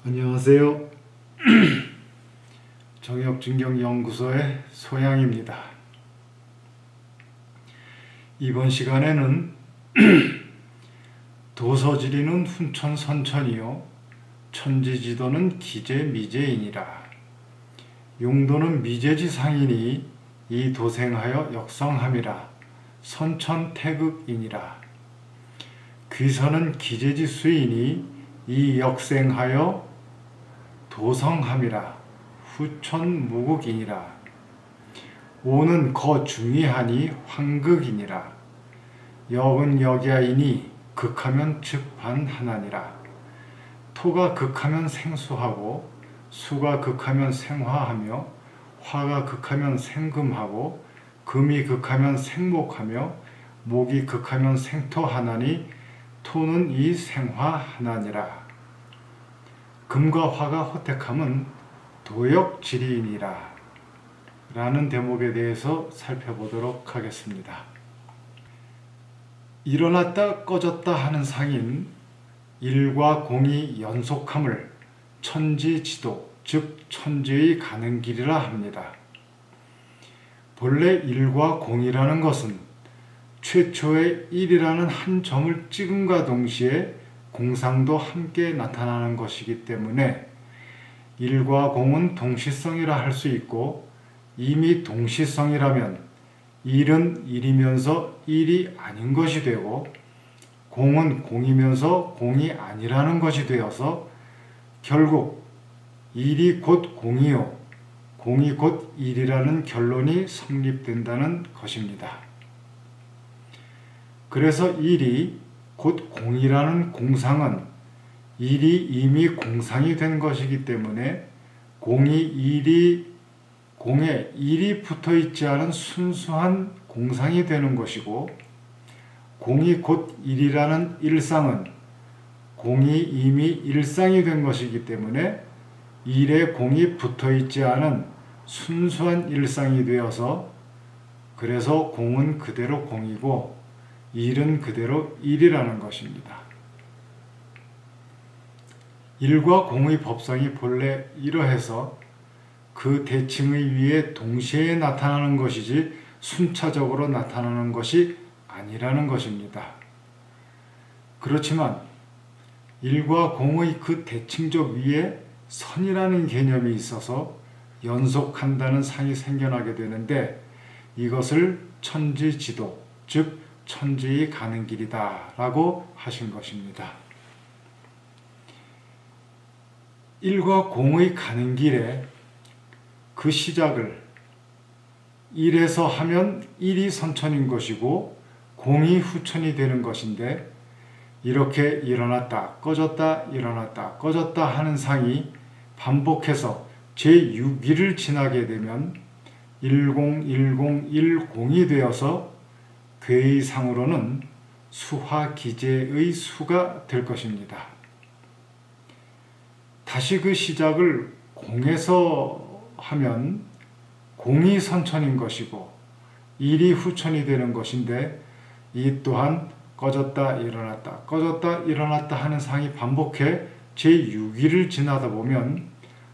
안녕하세요. 정엽진경연구소의 소양입니다. 이번 시간에는 도서지리는 훈천선천이요 천지지도는 기재미재이니라. 용도는 미재지상이니 이 도생하여 역성함이라. 선천태극이니라. 귀선은 기재지수이니 이 역생하여 도성함이라. 후천무국이니라. 오는 거중이하니 황극이니라. 역은 역야이니 극하면 즉반하나니라. 토가 극하면 생수하고 수가 극하면 생화하며 화가 극하면 생금하고 금이 극하면 생목하며 목이 극하면 생토하나니 토는 이 생화하나니라. 금과 화가 호택함은 도역지리이니라. 라는 대목에 대해서 살펴보도록 하겠습니다. 일어났다 꺼졌다 하는 상인 일과 공이 연속함을 천지지도, 즉 천지의 가는 길이라 합니다. 본래 일과 공이라는 것은 최초의 일이라는 한 점을 찍음과 동시에 공상도 함께 나타나는 것이기 때문에 일과 공은 동시성이라 할 수 있고, 이미 동시성이라면 일은 일이면서 일이 아닌 것이 되고 공은 공이면서 공이 아니라는 것이 되어서 결국 일이 곧 공이요 공이 곧 일이라는 결론이 성립된다는 것입니다. 그래서 일이 곧 공이라는 공상은 일이 이미 공상이 된 것이기 때문에 공에 일이 붙어 있지 않은 순수한 공상이 되는 것이고, 공이 곧 일이라는 일상은 공이 이미 일상이 된 것이기 때문에 일에 공이 붙어 있지 않은 순수한 일상이 되어서, 그래서 공은 그대로 공이고 일은 그대로 일이라는 것입니다. 일과 공의 법성이 본래 이러해서 그 대칭의 위에 동시에 나타나는 것이지 순차적으로 나타나는 것이 아니라는 것입니다. 그렇지만 일과 공의 그 대칭적 위에 선이라는 개념이 있어서 연속한다는 상이 생겨나게 되는데, 이것을 천지지도, 즉 천지의 가는 길이다 라고 하신 것입니다. 일과 공의 가는 길에 그 시작을 일에서 하면 일이 선천인 것이고 공이 후천이 되는 것인데, 이렇게 일어났다 꺼졌다 일어났다 꺼졌다 하는 상이 반복해서 제6일을 지나게 되면 101010이 되어서 괴의 상으로는 수화기재의 수가 될 것입니다. 다시 그 시작을 공에서 하면 공이 선천인 것이고 일이 후천이 되는 것인데, 이 또한 꺼졌다 일어났다 꺼졌다 일어났다 하는 상이 반복해 제6일을 지나다 보면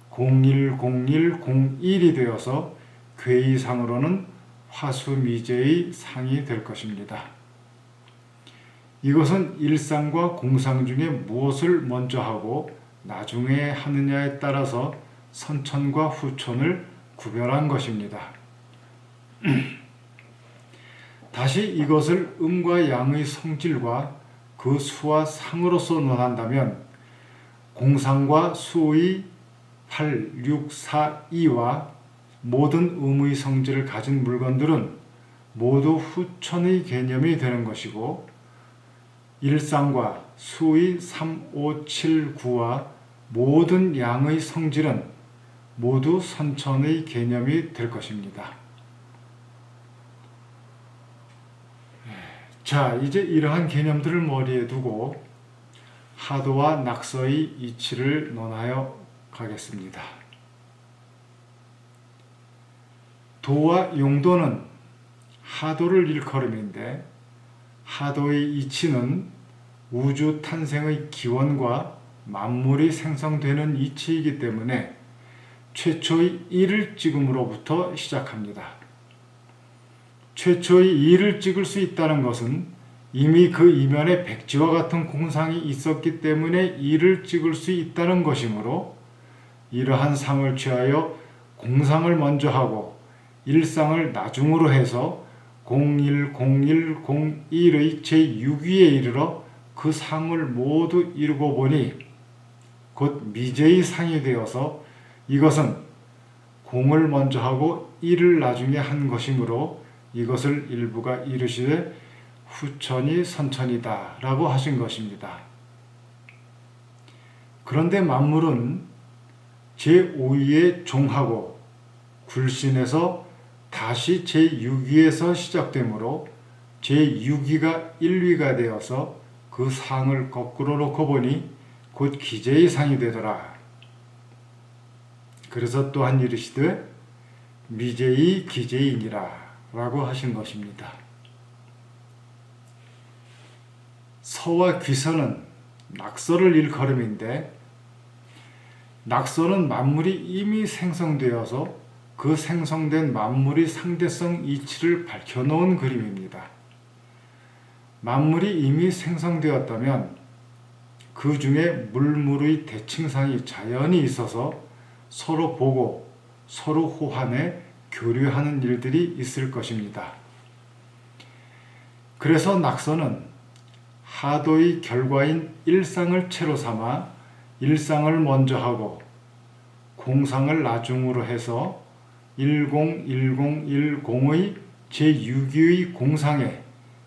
010101이 되어서 괴의 상으로는 화수미재의 상이 될 것입니다. 이것은 일상과 공상 중에 무엇을 먼저 하고 나중에 하느냐에 따라서 선천과 후천을 구별한 것입니다. 다시 이것을 음과 양의 성질과 그 수와 상으로서 논한다면, 공상과 수의 8, 6, 4, 2와 모든 음의 성질을 가진 물건들은 모두 후천의 개념이 되는 것이고, 일상과 수의 3, 5, 7, 9와 모든 양의 성질은 모두 선천의 개념이 될 것입니다. 자, 이제 이러한 개념들을 머리에 두고 하도와 낙서의 이치를 논하여 가겠습니다. 도와 용도는 하도를 일컬음인데, 하도의 이치는 우주 탄생의 기원과 만물이 생성되는 이치이기 때문에 최초의 일을 찍음으로부터 시작합니다. 최초의 일을 찍을 수 있다는 것은 이미 그 이면에 백지와 같은 공상이 있었기 때문에 일을 찍을 수 있다는 것이므로 이러한 상을 취하여 공상을 먼저 하고 일상을 나중으로 해서 010101의 제6위에 이르러 그 상을 모두 이루고 보니 곧 미제의 상이 되어서 이것은 공을 먼저 하고 일을 나중에 한 것이므로 이것을 일부가 이르시되 후천이 선천이다 라고 하신 것입니다. 그런데 만물은 제5위에 종하고 굴신에서 다시 제6위에서 시작되므로 제6위가 1위가 되어서 그 상을 거꾸로 놓고 보니 곧 기제의 상이 되더라. 그래서 또한 이르시되 미제의 기제이니라 라고 하신 것입니다. 서와 귀서는 낙서를 일컬음인데 낙서는 만물이 이미 생성되어서 그 생성된 만물의 상대성 이치를 밝혀놓은 그림입니다. 만물이 이미 생성되었다면 그 중에 물물의 대칭상이 자연히 있어서 서로 보고 서로 호환해 교류하는 일들이 있을 것입니다. 그래서 낙서는 하도의 결과인 일상을 채로 삼아 일상을 먼저 하고 공상을 나중으로 해서 101010의 제6위의 공상에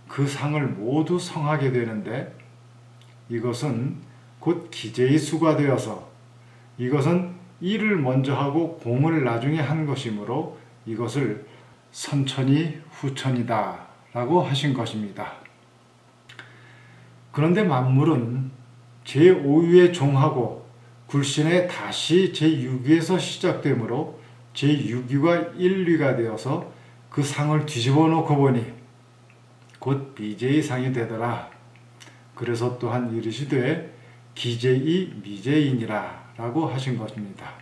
그 상을 모두 성하게 되는데 이것은 곧 기제의 수가 되어서 이것은 일을 먼저 하고 공을 나중에 한 것이므로 이것을 선천이 후천이다 라고 하신 것입니다. 그런데 만물은 제5위에 종하고 굴신에 다시 제6위에서 시작되므로 제6위가 1위가 되어서 그 상을 뒤집어 놓고 보니 곧 미제의 상이 되더라. 그래서 또한 이르시되 기제의 미제이니라 라고 하신 것입니다.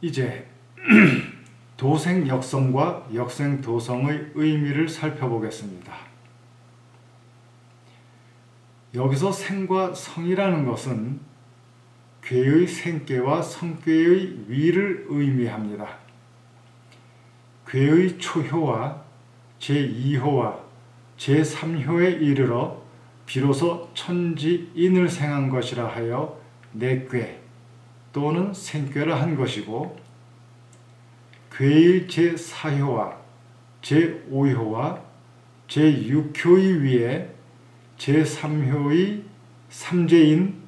이제 도생 역성과 역생 도성의 의미를 살펴보겠습니다. 여기서 생과 성이라는 것은 궤의 생궤와 성궤의 위를 의미합니다. 궤의 초효와 제2효와 제3효에 이르러 비로소 천지인을 생한 것이라 하여 내궤 또는 생궤라 한 것이고 궤의 제4효와 제5효와 제6효의 위에 제3효의 삼재인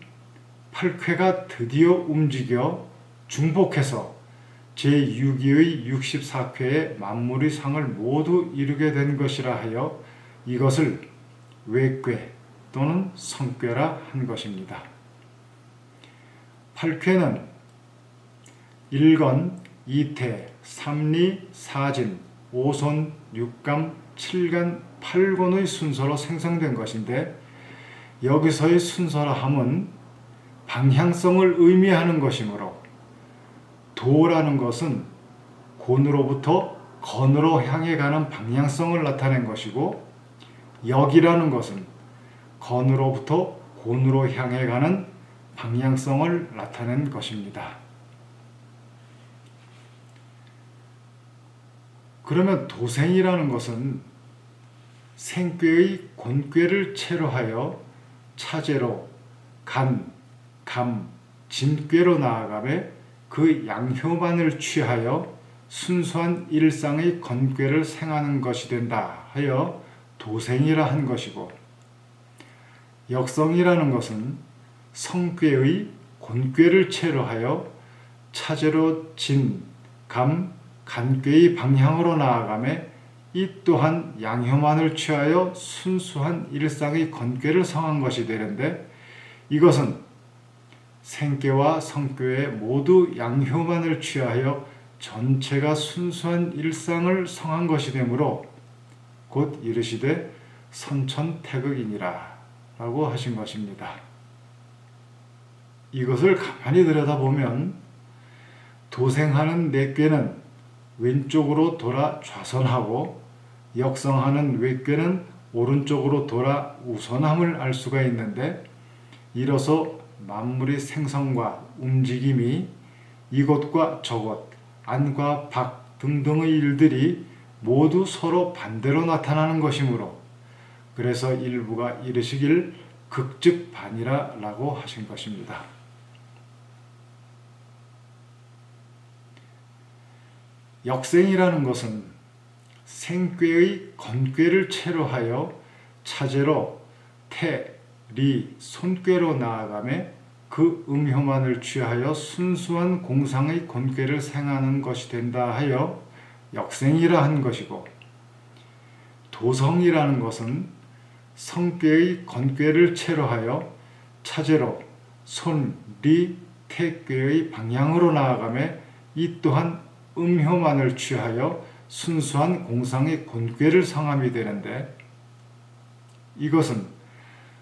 8쾌가 드디어 움직여 중복해서 제6위의 64쾌의 만물의 상을 모두 이루게 된 것이라 하여 이것을 외궤 또는 성궤라 한 것입니다. 8쾌는 1건, 2태, 3리, 4진, 5손, 6감, 7간, 8권의 순서로 생성된 것인데 여기서의 순서라 함은 방향성을 의미하는 것이므로 도라는 것은 곤으로부터 건으로 향해 가는 방향성을 나타낸 것이고 역이라는 것은 건으로부터 곤으로 향해 가는 방향성을 나타낸 것입니다. 그러면 도생이라는 것은 생궤의 곤궤를 채로 하여 차제로 간, 감, 진궤로 나아가매 그 양효만을 취하여 순수한 일상의 건궤를 생하는 것이 된다 하여 도생이라 한 것이고 역성이라는 것은 성궤의 곤궤를 채로 하여 차제로 진, 감, 간궤의 방향으로 나아가매 이 또한 양효만을 취하여 순수한 일상의 건궤를 성한 것이 되는데 이것은 생궤와 성궤에 모두 양효만을 취하여 전체가 순수한 일상을 성한 것이 되므로 곧 이르시되 선천태극이니라 라고 하신 것입니다. 이것을 가만히 들여다보면 도생하는 내꾀는 왼쪽으로 돌아 좌선하고 역성하는 외꾀는 오른쪽으로 돌아 우선함을 알 수가 있는데, 이로써 만물의 생성과 움직임이 이곳과 저곳, 안과 밖 등등의 일들이 모두 서로 반대로 나타나는 것이므로, 그래서 일부가 이르시길 극즉반이라 라고 하신 것입니다. 역생이라는 것은 생꾀의 건꾀를 체로하여 차제로 태, 리, 손꾀로 나아가매 그 음효만을 취하여 순수한 공상의 건꾀를 생하는 것이 된다 하여 역생이라 한 것이고, 도성이라는 것은 성꾀의 건꾀를 체로하여 차제로 손, 리, 태꾀의 방향으로 나아가매 이 또한 음효만을 취하여 순수한 공상의 건꾀를 성함이 되는데, 이것은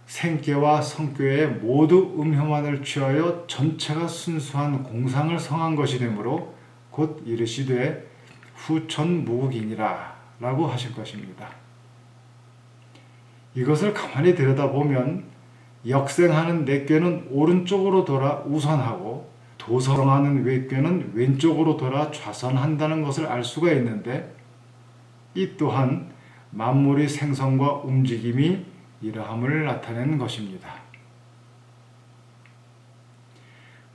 생꾀와 성꾀에 모두 음효만을 취하여 전체가 순수한 공상을 성한 것이 되므로 곧 이르시되 후천무국이니라 라고 하실 것입니다. 이것을 가만히 들여다보면 역생하는 내꾀는 오른쪽으로 돌아 우선하고 도성하는 외꾀는 왼쪽으로 돌아 좌선한다는 것을 알 수가 있는데, 이 또한 만물의 생성과 움직임이 이러함을 나타내는 것입니다.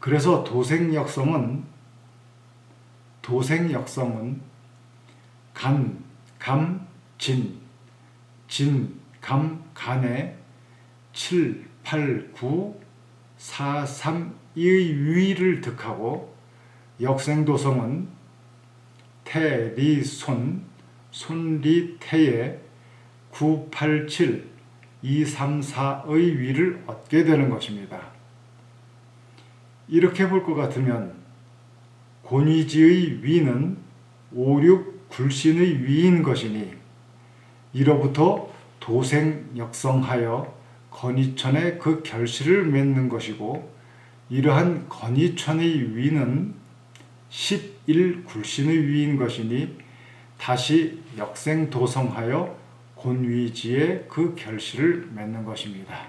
그래서 도생역성은 간, 감, 진, 감, 간에 7, 8, 9, 4, 3, 2의 위를 득하고, 역생도성은 태, 리, 손, 리, 태에 9, 8, 7, 2, 3, 4의 위를 얻게 되는 것입니다. 이렇게 볼 것 같으면 곤위지의 위는 5, 6, 굴신의 위인 것이니, 이로부터 도생역성하여 건이천에 그 결실을 맺는 것이고, 이러한 건이천의 위는 11 굴신의 위인 것이니 다시 역생도성하여 곤위지에 그 결실을 맺는 것입니다.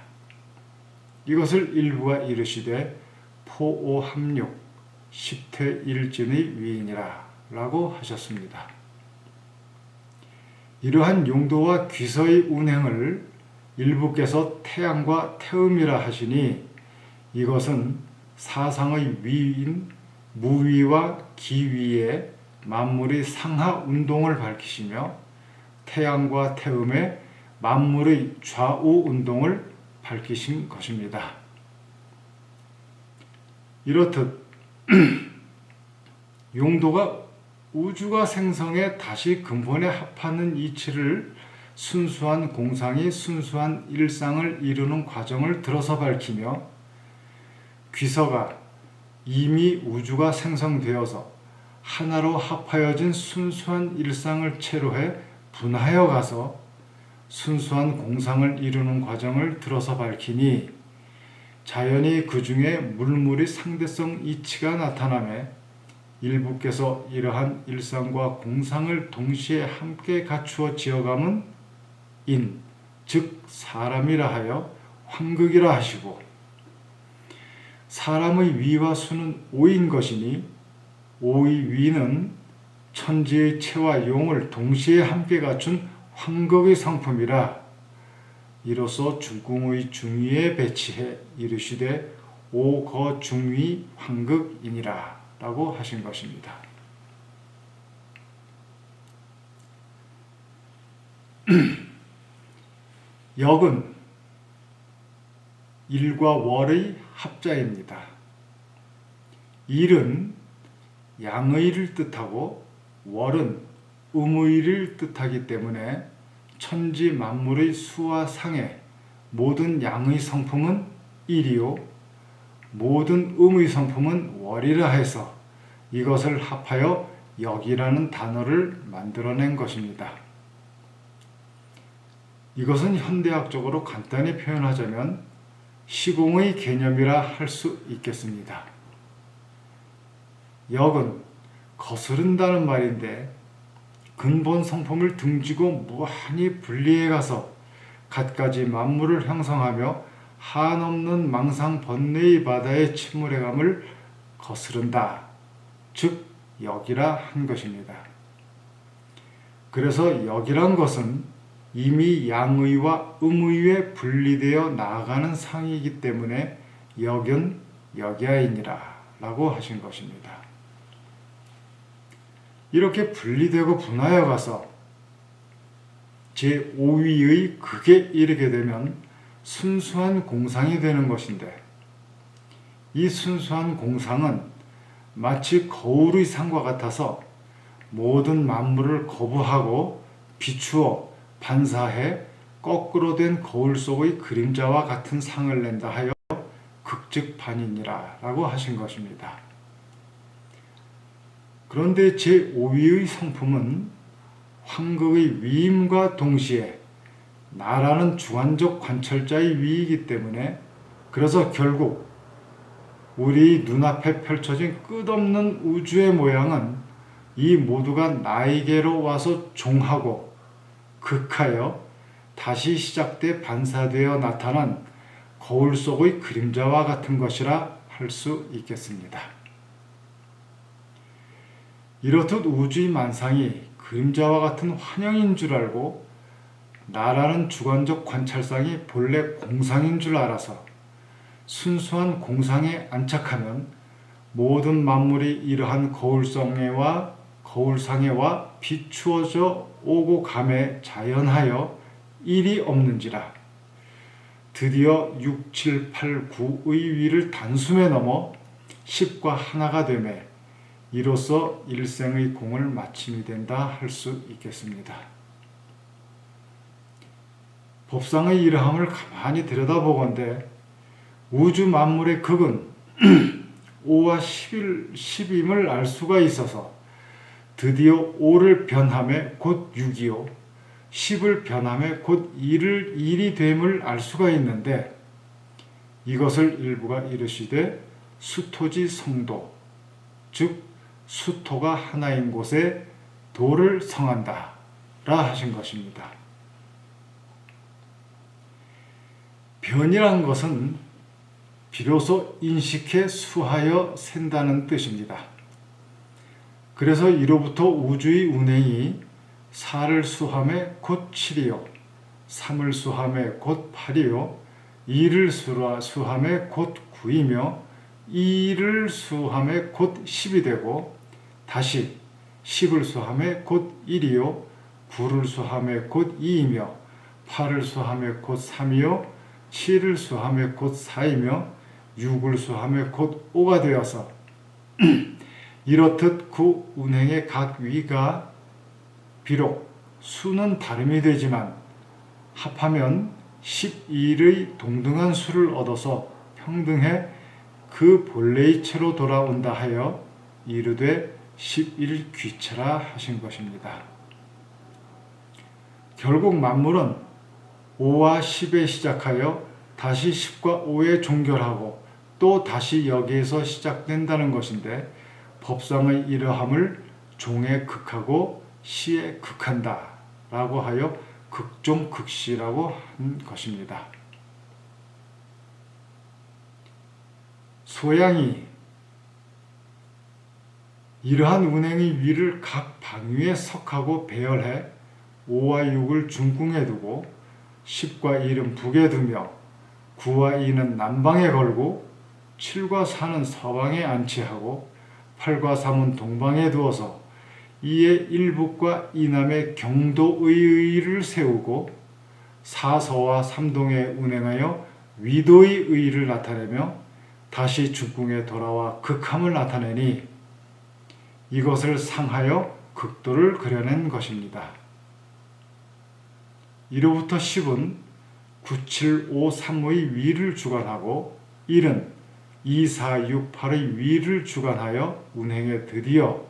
이것을 일부가 이르시되 포오합육 10태 1진의 위인이라 라고 하셨습니다. 이러한 용도와 귀서의 운행을 일부께서 태양과 태음이라 하시니, 이것은 사상의 위인 무위와 기위의 만물의 상하 운동을 밝히시며 태양과 태음의 만물의 좌우 운동을 밝히신 것입니다. 이렇듯 용도가 우주가 생성해 다시 근본에 합하는 이치를 순수한 공상이 순수한 일상을 이루는 과정을 들어서 밝히며, 귀서가 이미 우주가 생성되어서 하나로 합하여진 순수한 일상을 체로해 분하여 가서 순수한 공상을 이루는 과정을 들어서 밝히니, 자연히 그 중에 물물의 상대성 이치가 나타나매 일부께서 이러한 일상과 공상을 동시에 함께 갖추어 지어감은 인, 즉 사람이라 하여 환극이라 하시고, 사람의 위와 수는 5인 것이니 5의 위는 천지의 체와 용을 동시에 함께 갖춘 환극의 성품이라, 이로써 중궁의 중위에 배치해 이르시되 오거중위 환극이니라 라고 하신 것입니다. 역은 일과 월의 합자입니다. 일은 양의를 뜻하고 월은 음의를 뜻하기 때문에 천지 만물의 수와 상의 모든 양의 성품은 일이요 모든 음의 성품은 월이라 해서 이것을 합하여 역이라는 단어를 만들어낸 것입니다. 이것은 현대학적으로 간단히 표현하자면 시공의 개념이라 할 수 있겠습니다. 역은 거스른다는 말인데 근본 성품을 등지고 무한히 분리해 가서 갖가지 만물을 형성하며 한없는 망상 번뇌의 바다에 침몰해감을 거스른다. 즉 역이라 한 것입니다. 그래서 역이란 것은 이미 양의와 음의에 분리되어 나아가는 상이기 때문에 역은 역야이니라 라고 하신 것입니다. 이렇게 분리되고 분하여 가서 제5위의 극에 이르게 되면 순수한 공상이 되는 것인데, 이 순수한 공상은 마치 거울의 상과 같아서 모든 만물을 거부하고 비추어 반사해 거꾸로 된 거울 속의 그림자와 같은 상을 낸다 하여 극즉반이니라 라고 하신 것입니다. 그런데 제5위의 성품은 황극의 위임과 동시에 나라는 주관적 관철자의 위이기 때문에, 그래서 결국 우리 눈앞에 펼쳐진 끝없는 우주의 모양은 이 모두가 나에게로 와서 종하고 극하여 다시 시작돼 반사되어 나타난 거울 속의 그림자와 같은 것이라 할 수 있겠습니다. 이렇듯 우주의 만상이 그림자와 같은 환영인 줄 알고 나라는 주관적 관찰상이 본래 공상인 줄 알아서 순수한 공상에 안착하면 모든 만물이 이러한 거울상에와 비추어져 오고 감에 자연하여 일이 없는지라 드디어 6, 7, 8, 9의 위를 단숨에 넘어 10과 하나가 되매 이로써 일생의 공을 마침이 된다 할 수 있겠습니다. 법상의 이러함을 가만히 들여다보건대 우주 만물의 극은 5와 10임을 알 수가 있어서 드디어 5를 변함에 곧 6이요 10을 변함에 곧 1이 됨을 알 수가 있는데, 이것을 일부가 이르시되 수토지 성도, 즉 수토가 하나인 곳에 도를 성한다 라 하신 것입니다. 변이란 것은 비로소 인식해 수하여 센다는 뜻입니다. 그래서 이로부터 우주의 운행이 4를 수함에 곧 7이요 3을 수함에 곧 8이요 2를 수함에 곧 9이며 2를 수함에 곧 10이 되고 다시 10을 수함에 곧 1이요 9를 수함에 곧 2이며 8을 수함에 곧 3이요 7을 수함에 곧 4이며 6을 수함에 곧 5가 되어서 이렇듯 그 운행의 각 위가 비록 수는 다름이 되지만 합하면 12의 동등한 수를 얻어서 평등해 그 본래의 체로 돌아온다 하여 이르되 11귀체라 하신 것입니다. 결국 만물은 5와 10에 시작하여 다시 10과 5에 종결하고 또 다시 여기에서 시작된다는 것인데, 법상의 이러함을 종에 극하고 시에 극한다 라고 하여 극종극시라고 한 것입니다. 소양이 이러한 운행의 위를 각 방위에 석하고 배열해 5와 6을 중궁에 두고 10과 1은 북에 두며 9와 2는 남방에 걸고 7과 4는 서방에 안치하고 8과 3은 동방에 두어서 이에 일북과 이남의 경도의 세우고 사서와 삼동에 운행하여 위도의 의의를 나타내며 다시 중궁에 돌아와 극함을 나타내니 이것을 상하여 극도를 그려낸 것입니다. 이로부터 10은 9, 7, 5, 3의 위를 주관하고 1은 2, 4, 6, 8의 위를 주관하여 운행에 드디어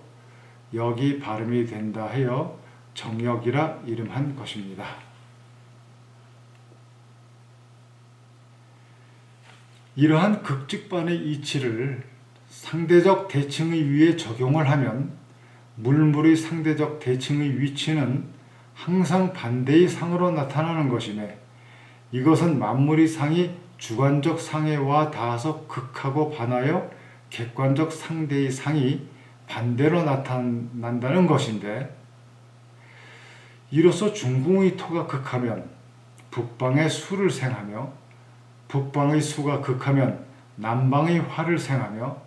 역이 발음이 된다 하여 정역이라 이름한 것입니다. 이러한 극직반의 이치를 상대적 대칭의 위에 적용을 하면 물물의 상대적 대칭의 위치는 항상 반대의 상으로 나타나는 것이며 이것은 만물의 상이 주관적 상해와 닿아서 극하고 반하여 객관적 상대의 상이 반대로 나타난다는 것인데 이로써 중궁의 토가 극하면 북방의 수를 생하며 북방의 수가 극하면 남방의 화를 생하며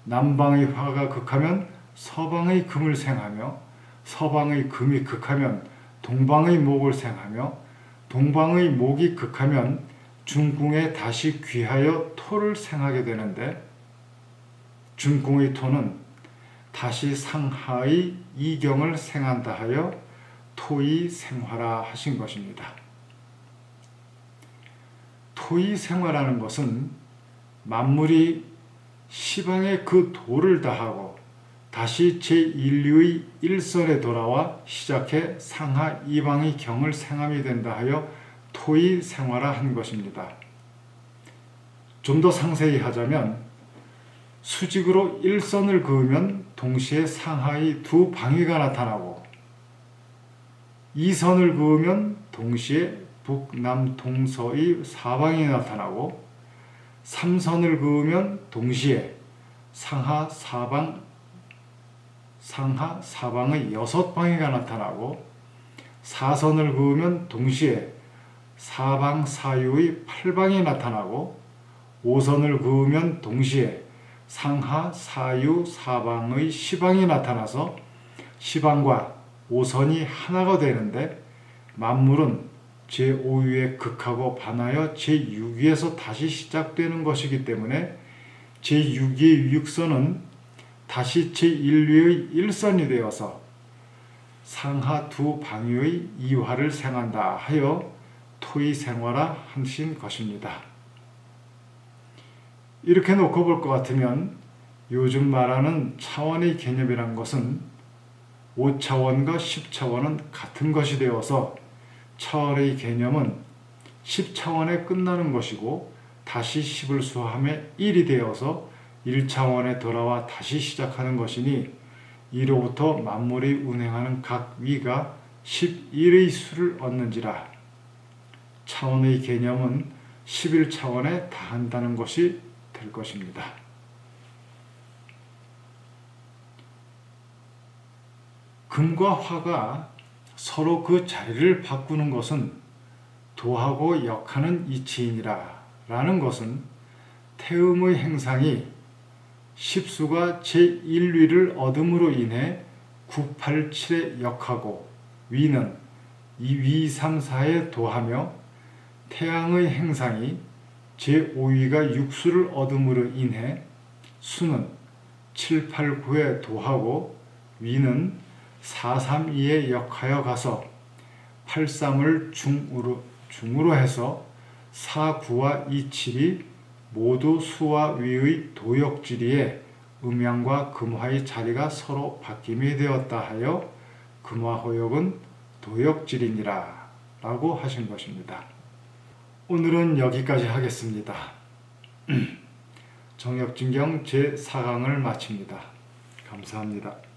남방의 화가 극하면 서방의 금을 생하며 서방의 금이 극하면 동방의 목을 생하며 동방의 목이 극하면 중궁에 다시 귀하여 토를 생하게 되는데 중궁의 토는 다시 상하의 이경을 생한다 하여 토의 생화라 하신 것입니다. 토의 생화라는 것은 만물이 시방에 그 도를 다하고 다시 제1류의 일선에 돌아와 시작해 상하 이방의 경을 생함이 된다 하여 토의 생화라 한 것입니다. 좀 더 상세히 하자면 수직으로 일선을 그으면 동시에 상하의 두 방위가 나타나고 이선을 그으면 동시에 북남동서의 사방이 나타나고 삼선을 그으면 동시에 상하 사방의 여섯 방위가 나타나고 사선을 그으면 동시에 사방 사유의 팔방이 나타나고 오선을 그으면 동시에 상하 사유 사방의 시방이 나타나서 시방과 오선이 하나가 되는데 만물은 제5위에 극하고 반하여 제6위에서 다시 시작되는 것이기 때문에 제6위의 육선은 다시 제1위의 일선이 되어서 상하 두 방위의 이화를 생한다 하여 토의 생화라 하신 것입니다. 이렇게 놓고 볼 것 같으면 요즘 말하는 차원의 개념이란 것은 5차원과 10차원은 같은 것이 되어서 차원의 개념은 10차원에 끝나는 것이고 다시 10을 수하면 1이 되어서 1차원에 돌아와 다시 시작하는 것이니 이로부터 만물이 운행하는 각 위가 11의 수를 얻는지라 차원의 개념은 11차원에 다한다는 것이 될 것입니다. 금과 화가 서로 그 자리를 바꾸는 것은 도하고 역하는 이치이니라 라는 것은 태음의 행상이 10수가 제1위를 얻음으로 인해 9, 8, 7에 역하고 위는 2, 3, 4에 도하며 태양의 행상이 제5위가 6수를 얻음으로 인해 수는 7, 8, 9에 도하고 위는 4, 3, 2에 역하여 가서 8, 3을 중으로 해서 4, 9와 2, 7이 모두 수와 위의 도역지리에 음양과 금화의 자리가 서로 바뀜이 되었다 하여 금화호역은 도역지리니라 라고 하신 것입니다. 오늘은 여기까지 하겠습니다. 정엽진경 제4강을 마칩니다. 감사합니다.